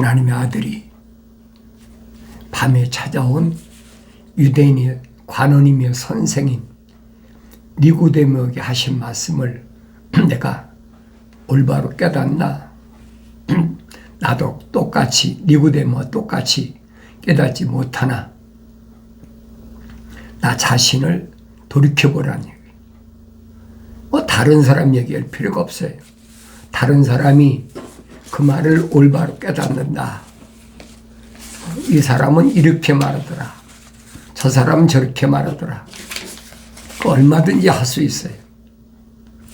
하나님의 아들이 밤에 찾아온 유대인의 관원이며 선생인 니고데모에게 하신 말씀을 내가 올바로 깨닫나? 나도 똑같이 니고데모와 똑같이 깨닫지 못하나? 나 자신을 돌이켜보라는 얘기. 다른 사람 얘기할 필요가 없어요. 다른 사람이 그 말을 올바로 깨닫는다. 이 사람은 이렇게 말하더라. 저 사람은 저렇게 말하더라. 얼마든지 할 수 있어요.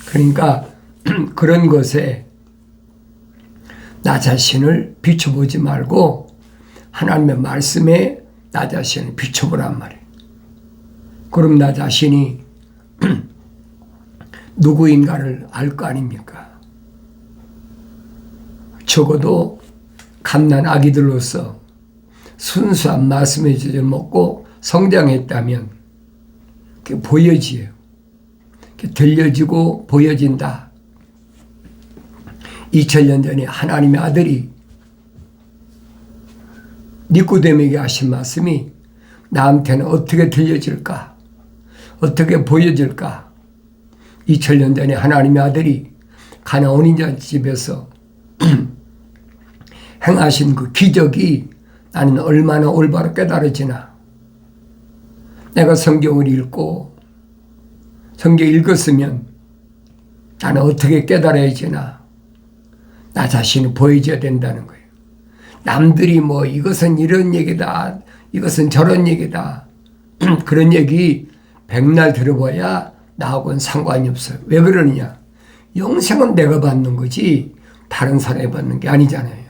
그러니까 그런 것에 나 자신을 비춰보지 말고 하나님의 말씀에 나 자신을 비춰보란 말이에요. 그럼 나 자신이 누구인가를 알 거 아닙니까? 적어도 갓난 아기들로서 순수한 말씀의 젖을 먹고 성장했다면 그게 보여져요. 그게 들려지고 보여진다. 2000년 전에 하나님의 아들이 니고데모에게 하신 말씀이 나한테는 어떻게 들려질까? 어떻게 보여질까? 2000년 전에 하나님의 아들이 가나안 온인자 집에서 행하신 그 기적이 나는 얼마나 올바로 깨달아지나. 내가 성경을 읽고 성경 읽었으면 나는 어떻게 깨달아야 지나. 나 자신이 보여줘야 된다는 거예요. 남들이 뭐 이것은 이런 얘기다, 이것은 저런 얘기다, 그런 얘기 백날 들어봐야 나하고는 상관이 없어요. 왜 그러느냐? 영생은 내가 받는 거지 다른 사람이 받는 게 아니잖아요.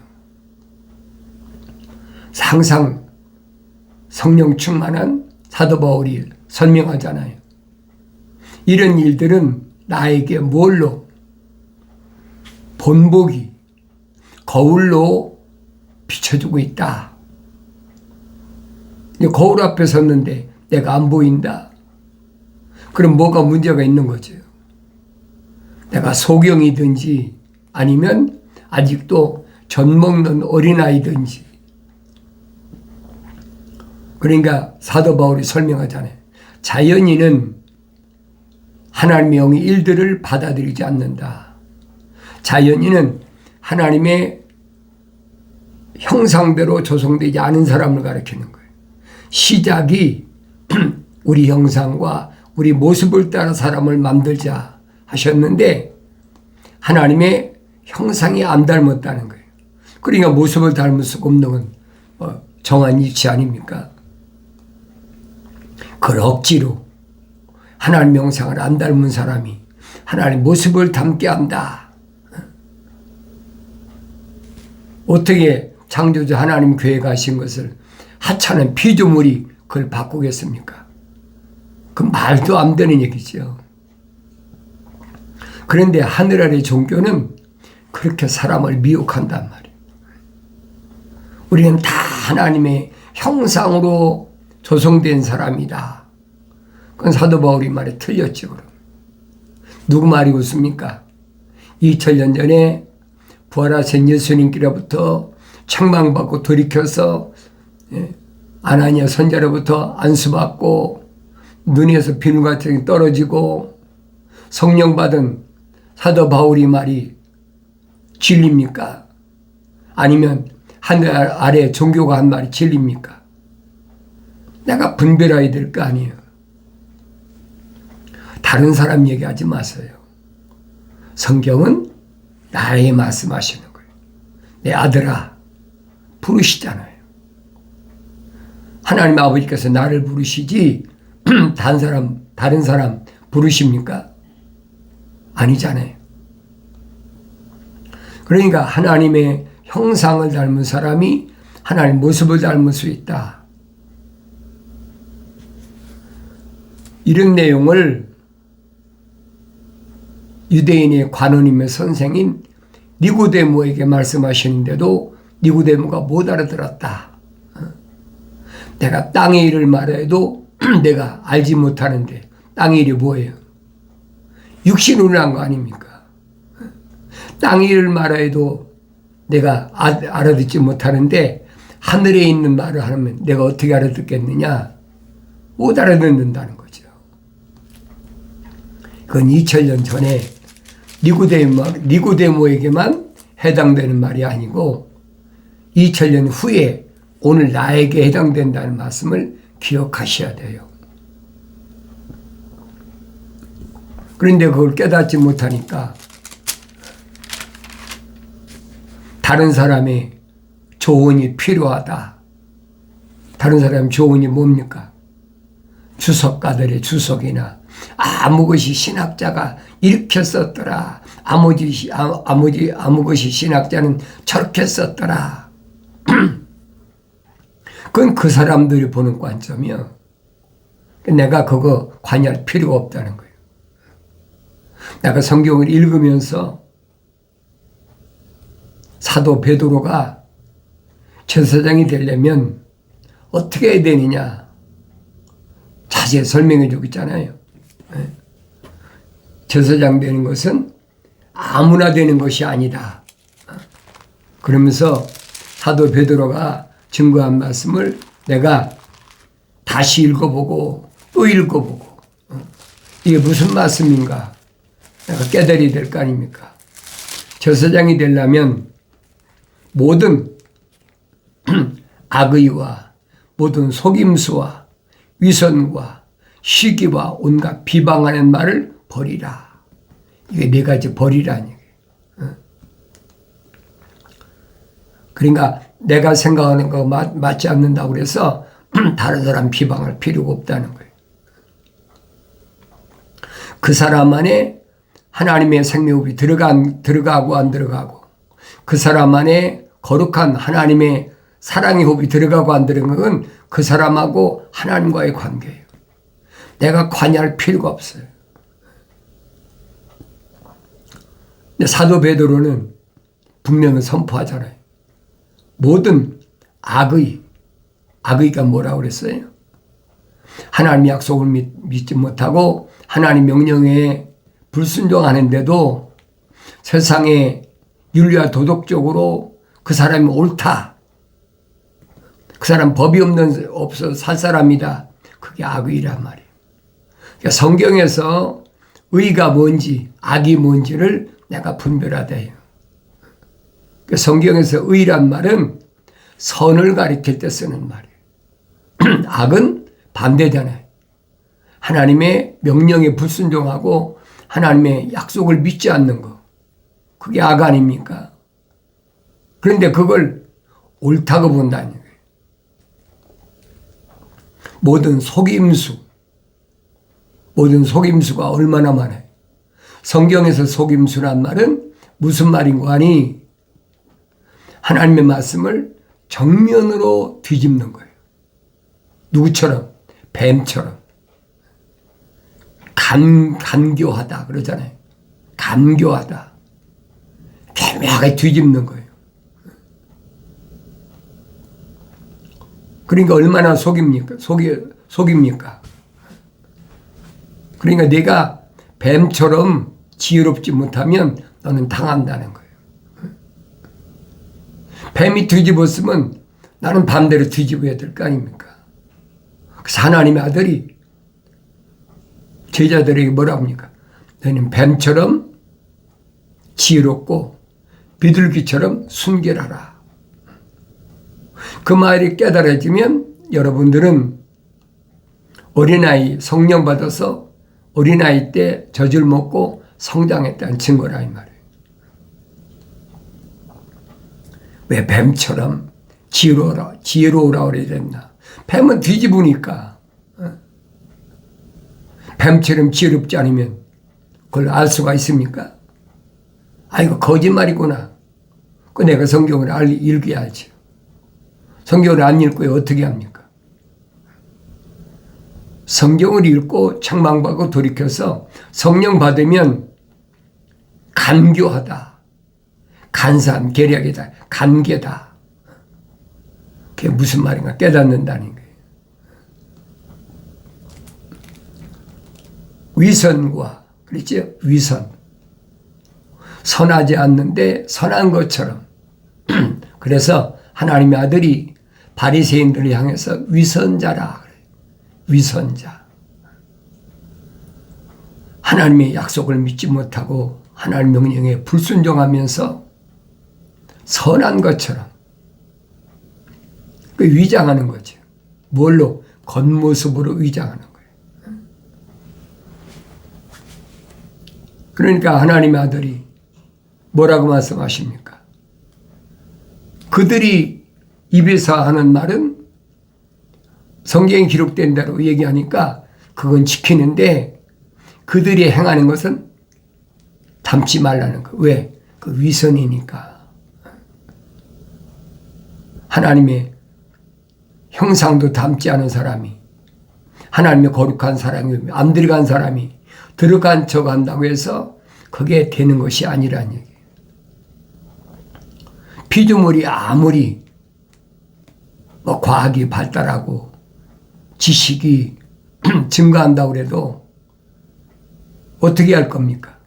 항상 성령 충만한 사도 바울이 설명하잖아요. 이런 일들은 나에게 뭘로? 본보기, 거울로 비춰주고 있다. 거울 앞에 섰는데 내가 안 보인다. 그럼 뭐가 문제가 있는 거죠. 내가 소경이든지 아니면 아직도 젖 먹는 어린아이든지. 그러니까 사도 바울이 설명하잖아요. 자연인은 하나님의 영의 일들을 받아들이지 않는다. 자연인은 하나님의 형상대로 조성되지 않은 사람을 가리키는 거예요. 시작이 우리 형상과 우리 모습을 따라 사람을 만들자 하셨는데 하나님의 형상이 안 닮았다는 거예요. 그러니까 모습을 닮을 수가 없는 건 정한 이치 아닙니까? 그걸 억지로 하나님 형상을 안 닮은 사람이 하나님 모습을 닮게 한다. 어떻게 창조주 하나님 교회 가신 것을 하찮은 피조물이 그걸 바꾸겠습니까? 그 말도 안 되는 얘기죠. 그런데 하늘 아래 종교는 그렇게 사람을 미혹한단 말이에요. 우리는 다 하나님의 형상으로 조성된 사람이다. 그건 사도 바울이 말에 틀렸죠. 그럼 누구 말이 옳습니까? 2000년 전에 부활하신 예수님께로부터 책망받고 돌이켜서 아나니아 선지자로부터 안수받고 눈에서 비늘같이 떨어지고 성령 받은 사도 바울이 말이 진리입니까? 아니면 하늘 아래 종교가 한 말이 진리입니까? 내가 분별해야 될 거 아니에요. 다른 사람 얘기하지 마세요. 성경은 나에게 말씀하시는 거예요. 내 아들아 부르시잖아요. 하나님 아버지께서 나를 부르시지 다른 사람 부르십니까? 아니잖아요. 그러니까 하나님의 형상을 닮은 사람이 하나님 모습을 닮을 수 있다. 이런 내용을 유대인의 관원이며 선생인 니고데모에게 말씀하시는데도 니고데모가 못 알아들었다. 내가 땅의 일을 말해도 내가 알지 못하는데 땅의 일이 뭐예요? 육신으로 한 거 아닙니까? 땅의 일을 말해도 내가 알아듣지 못하는데 하늘에 있는 말을 하면 내가 어떻게 알아듣겠느냐? 못 알아듣는다는 거죠. 그건 2000년 전에 니고데모에게만 해당되는 말이 아니고 2000년 후에 오늘 나에게 해당된다는 말씀을 기억하셔야 돼요. 그런데 그걸 깨닫지 못하니까 다른 사람의 조언이 필요하다. 다른 사람의 조언이 뭡니까? 주석가들의 주석이나 아무 것이 신학자가 이렇게 썼더라. 아무 것이 신학자는 저렇게 썼더라. 그건 그 사람들이 보는 관점이요. 내가 그거 관여할 필요가 없다는 거예요. 내가 성경을 읽으면서 사도 베드로가 제사장이 되려면 어떻게 해야 되느냐 자세히 설명해 주고 있잖아요. 제사장 되는 것은 아무나 되는 것이 아니다. 그러면서 사도 베드로가 증거한 말씀을 내가 다시 읽어보고 또 읽어보고 이게 무슨 말씀인가 내가 깨달아야 될 거 아닙니까? 제사장이 되려면 모든 악의와 모든 속임수와 위선과 시기와 온갖 비방하는 말을 버리라. 이게 네 가지 버리라는 얘기예요. 그러니까 내가 생각하는 거 맞지 않는다고 그래서 다른 사람 비방할 필요가 없다는 거예요. 그 사람 안에 하나님의 생명이 들어가고 안 들어가고 그 사람 안에 거룩한 하나님의 사랑의 호흡이 들어가고 안 들어가는 건 그 사람하고 하나님과의 관계예요. 내가 관여할 필요가 없어요. 근데 사도 베드로는 분명히 선포하잖아요. 모든 악의가 뭐라고 그랬어요? 하나님 약속을 믿지 못하고 하나님 명령에 불순종하는데도 세상에 윤리와 도덕적으로 그 사람이 옳다. 그 사람 법이 없어 살 사람이다. 그게 악의란 말이에요. 그러니까 성경에서 의가 뭔지 악이 뭔지를 내가 분별하다 해요. 그러니까 성경에서 의란 말은 선을 가리킬 때 쓰는 말이에요. 악은 반대잖아요. 하나님의 명령에 불순종하고 하나님의 약속을 믿지 않는 거. 그게 악 아닙니까? 그런데 그걸 옳다고 본다는 거예요. 모든 속임수가 얼마나 많아요. 성경에서 속임수란 말은 무슨 말인고 하니 하나님의 말씀을 정면으로 뒤집는 거예요. 누구처럼? 뱀처럼. 간교하다 그러잖아요. 간교하다. 개묘하게 뒤집는 거예요. 그러니까 얼마나 속입니까? 그러니까 내가 뱀처럼 지혜롭지 못하면 너는 당한다는 거예요. 뱀이 뒤집었으면 나는 반대로 뒤집어야 될 거 아닙니까? 그래서 하나님의 아들이 제자들에게 뭐라 합니까? 너는 뱀처럼 지혜롭고 비둘기처럼 순결하라. 그 말이 깨달아지면 여러분들은 어린아이 성령 받아서 어린아이 때 젖을 먹고 성장했다는 증거라 이 말이에요. 왜 뱀처럼 지혜로우라 그래야 됐나? 뱀은 뒤집으니까. 뱀처럼 지혜롭지 않으면 그걸 알 수가 있습니까? 이거 거짓말이구나. 그 내가 성경을 읽어야지. 성경을 안 읽고 어떻게 합니까? 성경을 읽고 책망받고 돌이켜서 성령 받으면 간교하다. 간사한 계략이다. 간계다. 그게 무슨 말인가 깨닫는다는 거예요. 위선과 그렇죠? 위선. 선하지 않는데 선한 것처럼 그래서 하나님의 아들이 바리새인들을 향해서 위선자라 그래요. 위선자. 하나님의 약속을 믿지 못하고 하나님 명령에 불순종하면서 선한 것처럼 위장하는 거죠. 뭘로? 겉모습으로 위장하는 거예요. 그러니까 하나님의 아들이 뭐라고 말씀하십니까? 그들이 입에서 하는 말은 성경에 기록된 대로 얘기하니까 그건 지키는데 그들이 행하는 것은 담지 말라는 거. 왜? 그 위선이니까. 하나님의 형상도 담지 않은 사람이, 하나님의 거룩한 사람이, 안 들어간 사람이 들어간 척 한다고 해서 그게 되는 것이 아니라는 얘기예요. 피조물이 아무리 과학이 발달하고 지식이 증가한다고 해도 어떻게 할 겁니까?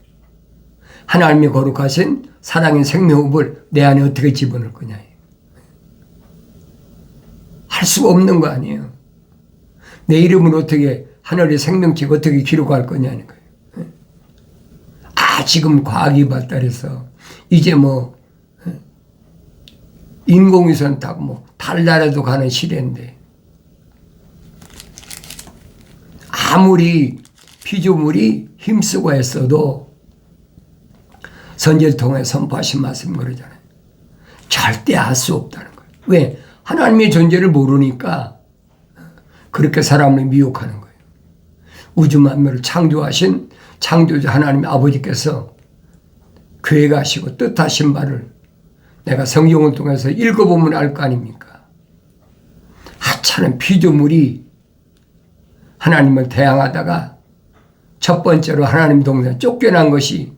하나님의 거룩하신 사랑의 생명흡을 내 안에 어떻게 집어넣을 거냐. 할 수가 없는 거 아니에요. 내 이름을 어떻게 하늘의 생명책 어떻게 기록할 거냐는 거예요. 지금 과학이 발달해서 이제 인공위성 타고 달나라도 가는 시대인데 아무리 피조물이 힘쓰고 했어도 선지를 통해 선포하신 말씀 그러잖아요. 절대 할 수 없다는 거예요. 왜? 하나님의 존재를 모르니까 그렇게 사람을 미혹하는 거예요. 우주 만물을 창조하신 창조자 하나님 아버지께서 계획하시고 뜻하신 바를 내가 성경을 통해서 읽어보면 알 거 아닙니까? 하찮은 피조물이 하나님을 대항하다가 첫 번째로 하나님 동생 쫓겨난 것이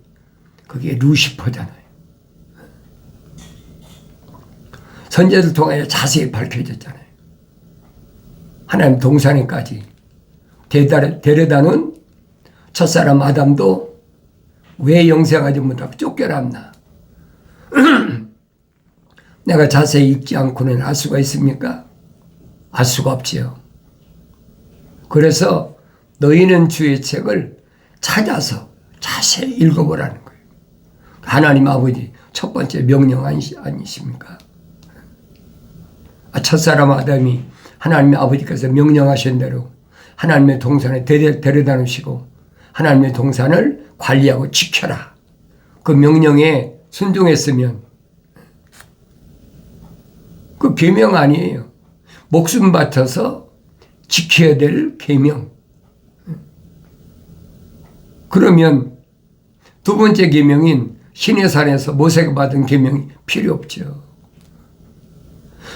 그게 루시퍼잖아요. 선지자들 통해 자세히 밝혀졌잖아요. 하나님 동산에까지 데려다 놓은 첫사람 아담도 왜 영생하지 못하고 쫓겨났나? 내가 자세히 읽지 않고는 알 수가 있습니까? 알 수가 없지요. 그래서 너희는 주의 책을 찾아서 자세히 읽어보라는 거예요. 하나님 아버지 첫 번째 명령 아니십니까? 첫사람 아담이 하나님의 아버지께서 명령하신 대로 하나님의 동산에 데려다 놓으시고 하나님의 동산을 관리하고 지켜라. 그 명령에 순종했으면 그 계명 아니에요. 목숨 바쳐서 지켜야 될 계명. 그러면 두 번째 계명인 시내산에서 모세가 받은 계명이 필요 없죠.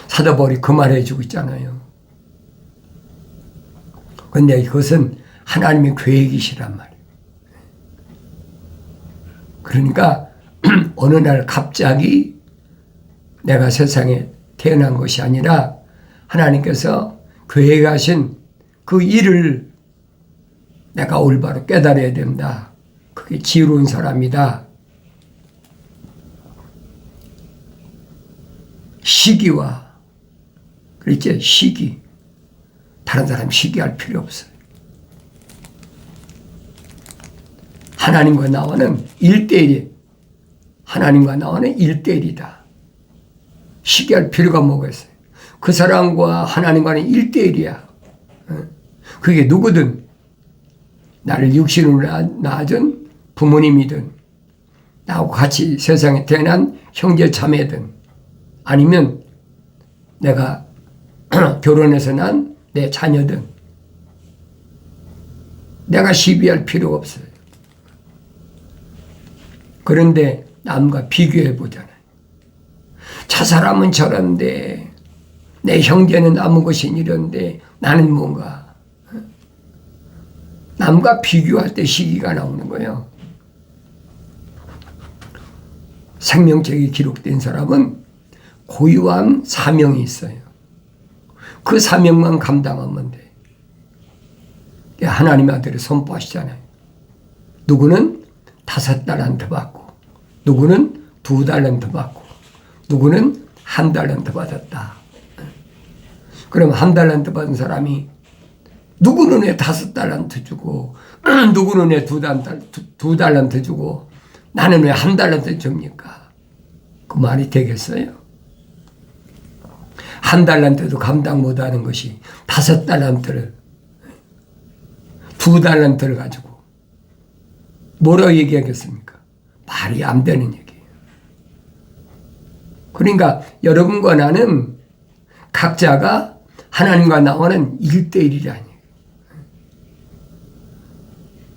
사도 바울이 그 말 해주고 있잖아요. 그런데 그것은 하나님의 계획이시란 말이에요. 그러니까 어느 날 갑자기 내가 세상에 태어난 것이 아니라 하나님께서 계획하신 그 일을 내가 올바로 깨달아야 된다. 그게 지혜로운 사람이다. 시기와 그렇지? 시기. 다른 사람 시기할 필요 없어요. 하나님과 나와는 1대1. 하나님과 나와는 1대1이다. 시기할 필요가 뭐가 있어요? 그 사람과 하나님과는 1대1이야. 그게 누구든 나를 육신으로 낳아준 부모님이든 나하고 같이 세상에 태어난 형제 자매든 아니면 내가 결혼해서 난 내 자녀든 내가 시비할 필요가 없어요. 그런데 남과 비교해 보잖아요. 저 사람은 저런데 내 형제는 아무 것이 이런데 나는 뭔가 남과 비교할 때 시기가 나오는 거예요. 생명책이 기록된 사람은 고유한 사명이 있어요. 그 사명만 감당하면 돼. 하나님의 아들을 선포하시잖아요. 누구는 5달란트 받고 누구는 2달란트 받고 누구는 한 달란트 받았다. 그럼 한 달란트 받은 사람이 누구 눈에 5달란트 주고 누구 눈에 2달란트 주고 나는 왜 한 달란트 줍니까? 그 말이 되겠어요? 한 달란트도 감당 못하는 것이 5달란트를 2달란트를 가지고 뭐라고 얘기하겠습니까? 말이 안 되는 얘기예요. 그러니까 여러분과 나는 각자가 하나님과 나와는 1대1이라니.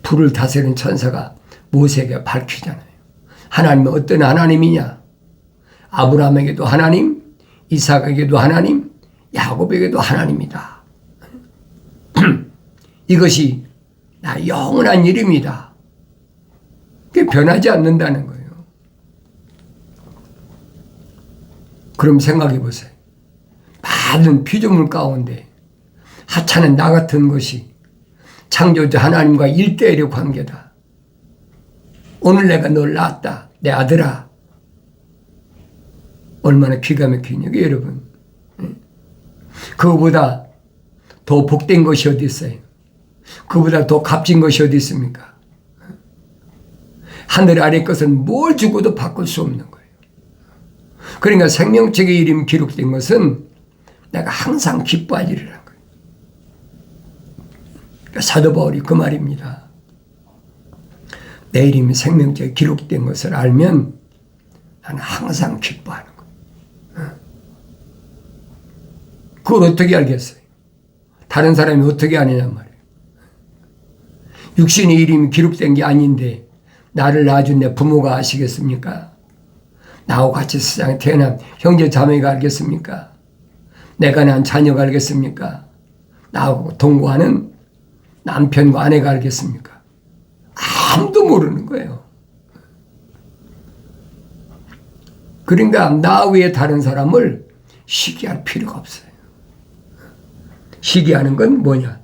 불을 다스리는 천사가 모세에게 밝히잖아요. 하나님은 어떤 하나님이냐? 아브라함에게도 하나님, 이삭에게도 하나님, 야곱에게도 하나님이다. 이것이 나 영원한 일입니다. 그게 변하지 않는다는 거예요. 그럼 생각해 보세요. 많은 피조물 가운데 하찮은 나 같은 것이 창조자 하나님과 1대1의 관계다. 오늘 내가 널 낳았다. 내 아들아. 얼마나 기가 막히냐고요, 여러분. 그거보다 더 복된 것이 어디 있어요? 그보다 더 값진 것이 어디 있습니까? 하늘 아래 것은 뭘 주고도 바꿀 수 없는 거예요. 그러니까 생명책의 이름이 기록된 것은 내가 항상 기뻐할 일이라는 거예요. 그러니까 사도 바울이 그 말입니다. 내 이름이 생명책에 기록된 것을 알면 나는 항상 기뻐하는 거예요. 그걸 어떻게 알겠어요? 다른 사람이 어떻게 아느냐 말이에요. 육신의 이름이 기록된 게 아닌데 나를 낳아준 내 부모가 아시겠습니까? 나하고 같이 세상에 태어난 형제 자매가 알겠습니까? 내가 낳은 자녀가 알겠습니까? 나하고 동거하는 남편과 아내가 알겠습니까? 아무도 모르는 거예요. 그러니까 나 외에 다른 사람을 시기할 필요가 없어요. 시기하는 건 뭐냐?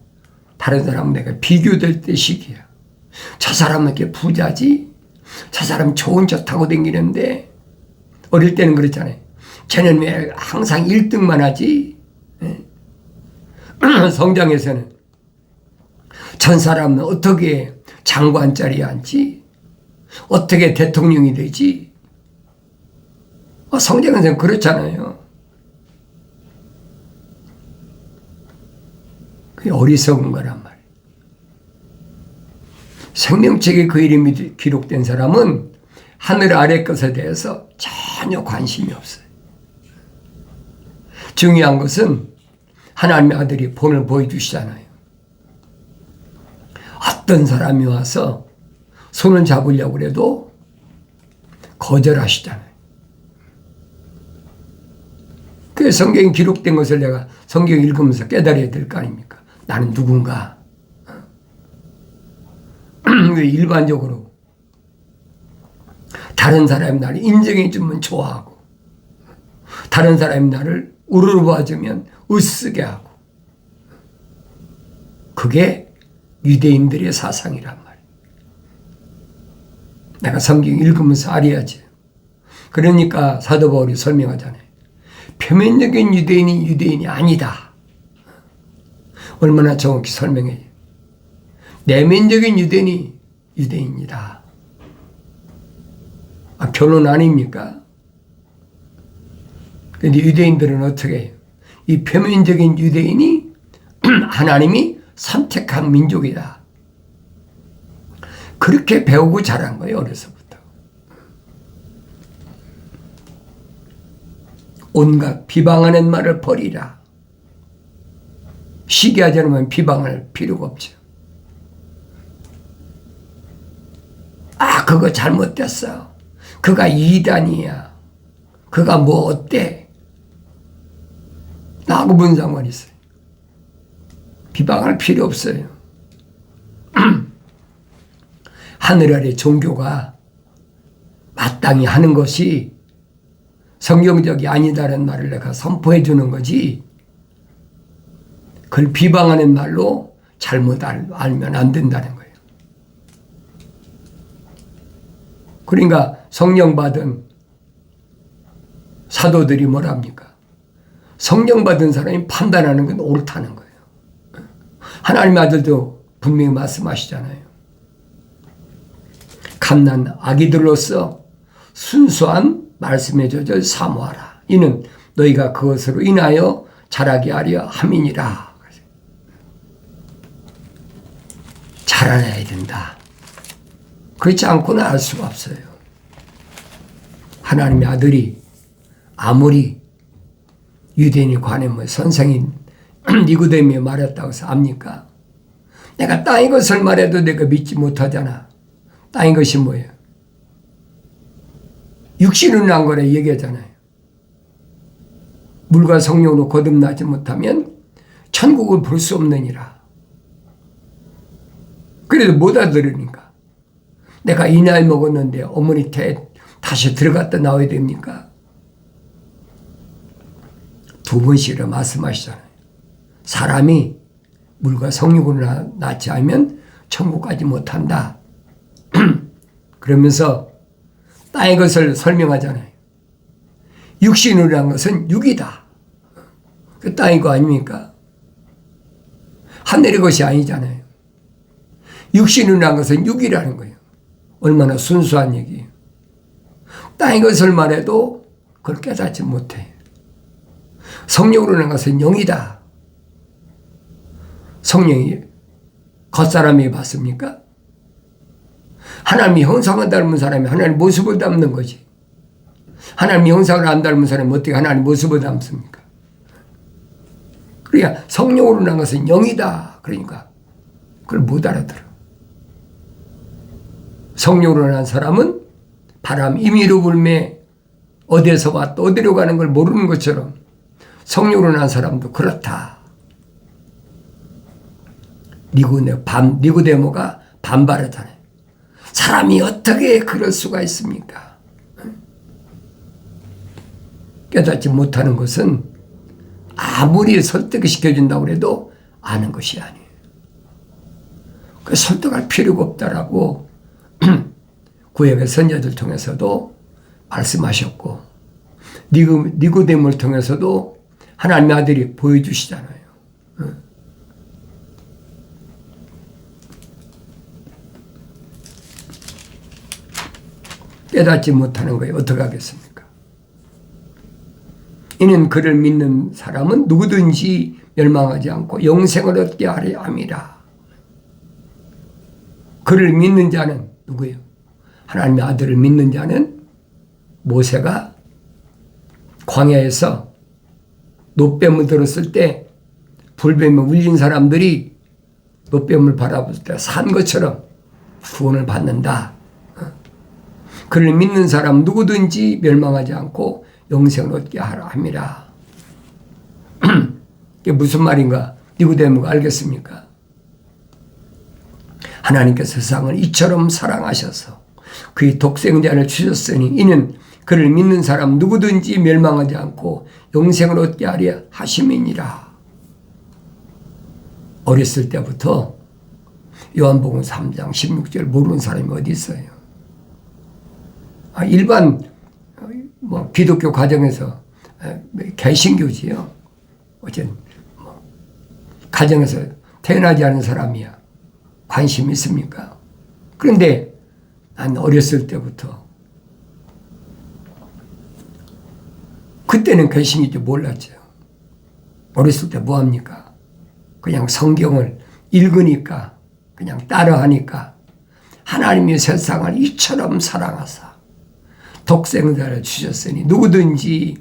다른 사람은 내가 비교될 때 시기야. 저 사람은 이렇게 부자지? 저 사람 좋은 차 타고 다니는데 어릴 때는 그랬잖아요. 쟤는 왜 항상 1등만 하지? 성장에서는 전 사람은 어떻게 장관 자리에 앉지? 어떻게 대통령이 되지? 성장에서는 그렇잖아요. 그게 어리석은 거란 말이에요. 생명책에 그 이름이 기록된 사람은 하늘 아래 것에 대해서 전혀 관심이 없어요. 중요한 것은 하나님의 아들이 본을 보여주시잖아요. 어떤 사람이 와서 손을 잡으려고 해도 거절하시잖아요. 그 성경에 기록된 것을 내가 성경 읽으면서 깨달아야 될 거 아닙니까? 나는 누군가? 일반적으로 다른 사람이 나를 인정해 주면 좋아하고 다른 사람이 나를 우르르 봐주면 으쓰게 하고 그게 유대인들의 사상이란 말이에요. 내가 성경 읽으면서 알아야지. 그러니까 사도 바울이 설명하잖아요. 표면적인 유대인이 유대인이 아니다. 얼마나 정확히 설명해요. 내면적인 유대인이 유대인이다. 결론 아닙니까? 그런데 유대인들은 어떻게 해요? 이 표면적인 유대인이 하나님이 선택한 민족이다. 그렇게 배우고 자란 거예요, 어려서부터. 온갖 비방하는 말을 버리라. 시기하지 않으면 비방할 필요가 없죠. 그거 잘못됐어. 그가 이단이야. 그가 뭐 어때? 나하고 뭔 상관이 있어요? 비방할 필요 없어요. 하늘 아래 종교가 마땅히 하는 것이 성경적이 아니다라는 말을 내가 선포해 주는 거지, 그걸 비방하는 말로 잘못 알면 안 된다는 거예요. 그러니까 성령 받은 사도들이 뭐랍니까? 성령 받은 사람이 판단하는 건 옳다는 거예요. 하나님의 아들도 분명히 말씀하시잖아요. 갓난 아기들로서 순수한 말씀의 젖을 사모하라. 이는 너희가 그것으로 인하여 자라게 하려 함이니라. 자라나야 된다. 그렇지 않고는 알 수가 없어요. 하나님의 아들이 아무리 유대인이 관에 뭐 선생인 니고데모에 말했다고 해서 압니까? 내가 땅의 것을 말해도 내가 믿지 못하잖아. 땅의 것이 뭐예요? 육신으로 난 거라 얘기하잖아요. 물과 성령으로 거듭나지 못하면 천국을 볼 수 없느니라. 그래도 못 알아들으니까. 내가 이 나이 먹었는데 어머니 태 다시 들어갔다 나와야 됩니까? 두 번씩이나 말씀하시잖아요. 사람이 물과 성령으로 낳지 않으면 천국 가지 못한다. 그러면서 땅의 것을 설명하잖아요. 육신으로 난 것은 육이다. 그 땅의 거 아닙니까? 하늘의 것이 아니잖아요. 육신으로 난 것은 육이라는 거예요. 얼마나 순수한 얘기예요. 땅의 것을 말해도 그걸 깨닫지 못해. 성령으로 난 것은 영이다. 성령이 겉사람이 봤습니까? 하나님의 형상을 닮은 사람이 하나님의 모습을 닮는 거지. 하나님의 형상을 안 닮은 사람이 어떻게 하나님의 모습을 닮습니까? 그러니까 성령으로 난 것은 영이다. 그러니까 그걸 못 알아들어. 성령으로 난 사람은 바람 임의로 불매 어디에서 왔다 어디로 가는 걸 모르는 것처럼 성령으로 난 사람도 그렇다. 니고데모가 반발하잖아요. 사람이 어떻게 그럴 수가 있습니까? 깨닫지 못하는 것은 아무리 설득시켜준다고 해도 아는 것이 아니에요. 그 설득할 필요가 없다라고 구약의 선자들 통해서도 말씀하셨고 니고데모를 통해서도 하나님의 아들이 보여주시잖아요. 깨닫지 못하는 거예요. 어떻게 하겠습니까? 이는 그를 믿는 사람은 누구든지 멸망하지 않고 영생을 얻게 하려 함이라. 그를 믿는 자는 누구예요? 하나님의 아들을 믿는 자는 모세가 광야에서 놋뱀을 들었을 때 불뱀에 울린 사람들이 놋뱀을 바라볼 때 산 것처럼 구원을 받는다. 그를 믿는 사람 누구든지 멸망하지 않고 영생을 얻게 하라 함이라. 이게 무슨 말인가? 니고데모가 알겠습니까? 하나님께서 세상을 이처럼 사랑하셔서 그의 독생자를 주셨으니 이는 그를 믿는 사람 누구든지 멸망하지 않고 영생을 얻게 하려 하심이니라. 어렸을 때부터 요한복음 3장 16절 모르는 사람이 어디 있어요? 일반 기독교 가정에서 개신교지요. 어쨌든 가정에서 태어나지 않은 사람이야. 관심 있습니까? 그런데 난 어렸을 때부터 그때는 개신인지 몰랐죠. 어렸을 때 뭐합니까? 그냥 성경을 읽으니까 그냥 따라하니까 하나님이 세상을 이처럼 사랑하사 독생자를 주셨으니 누구든지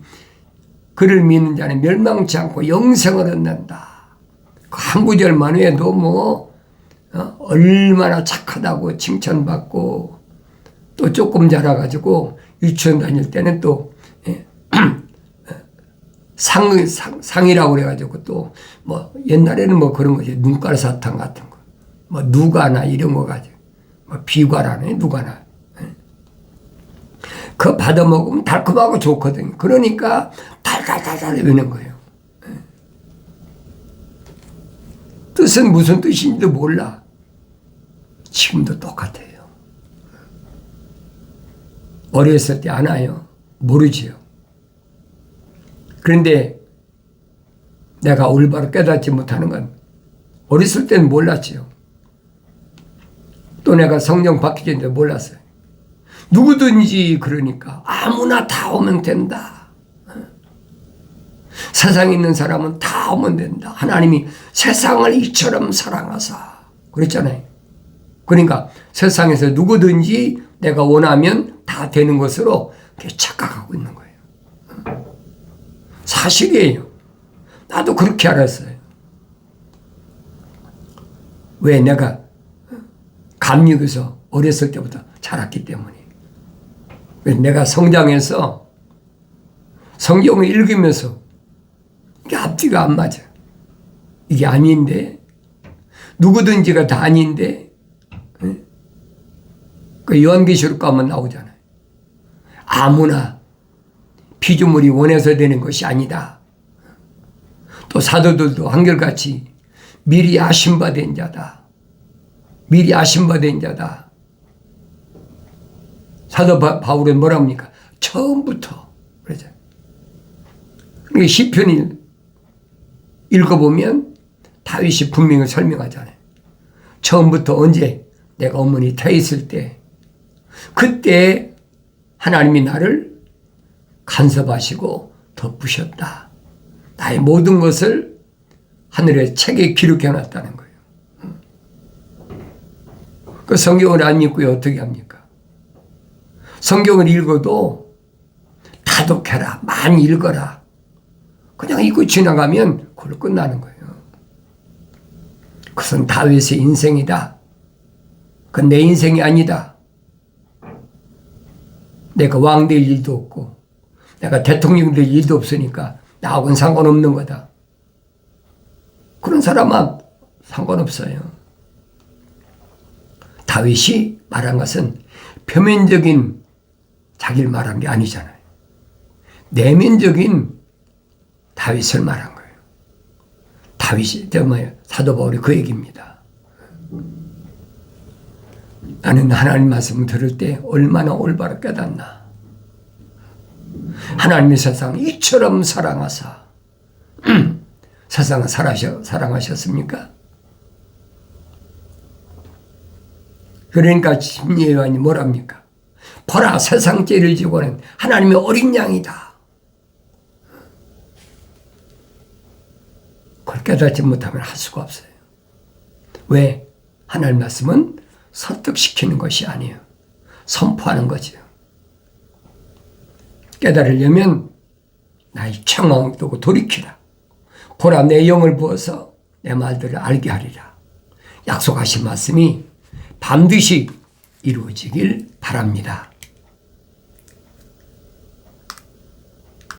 그를 믿는 자는 멸망치 않고 영생을 얻는다. 그 한 구절만 해도 얼마나 착하다고 칭찬받고 또 조금 자라가지고 유치원 다닐 때는 또 상이라고 그래가지고 또 옛날에는 그런 거지 눈깔 사탕 같은 거 누가나 이런 거 가지고 비과라네 누가나 그거 받아먹으면 달콤하고 좋거든요. 그러니까 달달달달 외는 거예요. 뜻은 무슨 뜻인지도 몰라. 지금도 똑같아요. 어렸을 때 아나요? 모르지요. 그런데 내가 올바로 깨닫지 못하는 건 어렸을 때는 몰랐지요. 또 내가 성령 받기 전에 몰랐어요. 누구든지 그러니까 아무나 다 오면 된다. 세상에 있는 사람은 다 오면 된다. 하나님이 세상을 이처럼 사랑하사 그랬잖아요. 그러니까 세상에서 누구든지 내가 원하면 다 되는 것으로 착각하고 있는 거예요. 사실이에요. 나도 그렇게 알았어요. 왜? 내가 감육에서 어렸을 때부터 자랐기 때문에. 내가 성장해서 성경을 읽으면서 이게 앞뒤가 안 맞아. 이게 아닌데, 누구든지가 다 아닌데, 그 요한계시록 가면 나오잖아요. 아무나 피조물이 원해서 되는 것이 아니다. 또 사도들도 한결같이 미리 아심받은 자다. 미리 아심받은 자다. 사도 바울은 뭐라 합니까? 처음부터. 그러죠. 그러니까 시편을 읽어보면 다윗이 분명히 설명하잖아요. 처음부터 언제 내가 어머니 태에 있을 때 그때 하나님이 나를 간섭하시고 덮으셨다. 나의 모든 것을 하늘의 책에 기록해 놨다는 거예요. 그 성경을 안 읽고요 어떻게 합니까? 성경을 읽어도 다독해라. 많이 읽어라. 그냥 읽고 지나가면 그걸로 끝나는 거예요. 그것은 다윗의 인생이다. 그건 내 인생이 아니다. 내가 왕 될 일도 없고 내가 대통령 될 일도 없으니까 나하고는 상관없는 거다. 그런 사람은 상관없어요. 다윗이 말한 것은 표면적인 자기를 말한 게 아니잖아요. 내면적인 다윗을 말한 거예요. 다윗이 사도 바울이 그 얘기입니다. 나는 하나님 말씀 들을 때 얼마나 올바로 깨닫나. 하나님의 세상을 이처럼 사랑하사 세상을 사랑하셨습니까? 그러니까 심리요한이 뭐랍니까? 보라 세상 죄를 지고는 하나님의 어린 양이다. 그걸 깨닫지 못하면 할 수가 없어요. 왜? 하나님 말씀은 설득시키는 것이 아니에요. 선포하는 거죠. 깨달으려면 나의 청망을 두고 돌이키라. 보라 내 영을 부어서 내 말들을 알게 하리라. 약속하신 말씀이 반드시 이루어지길 바랍니다.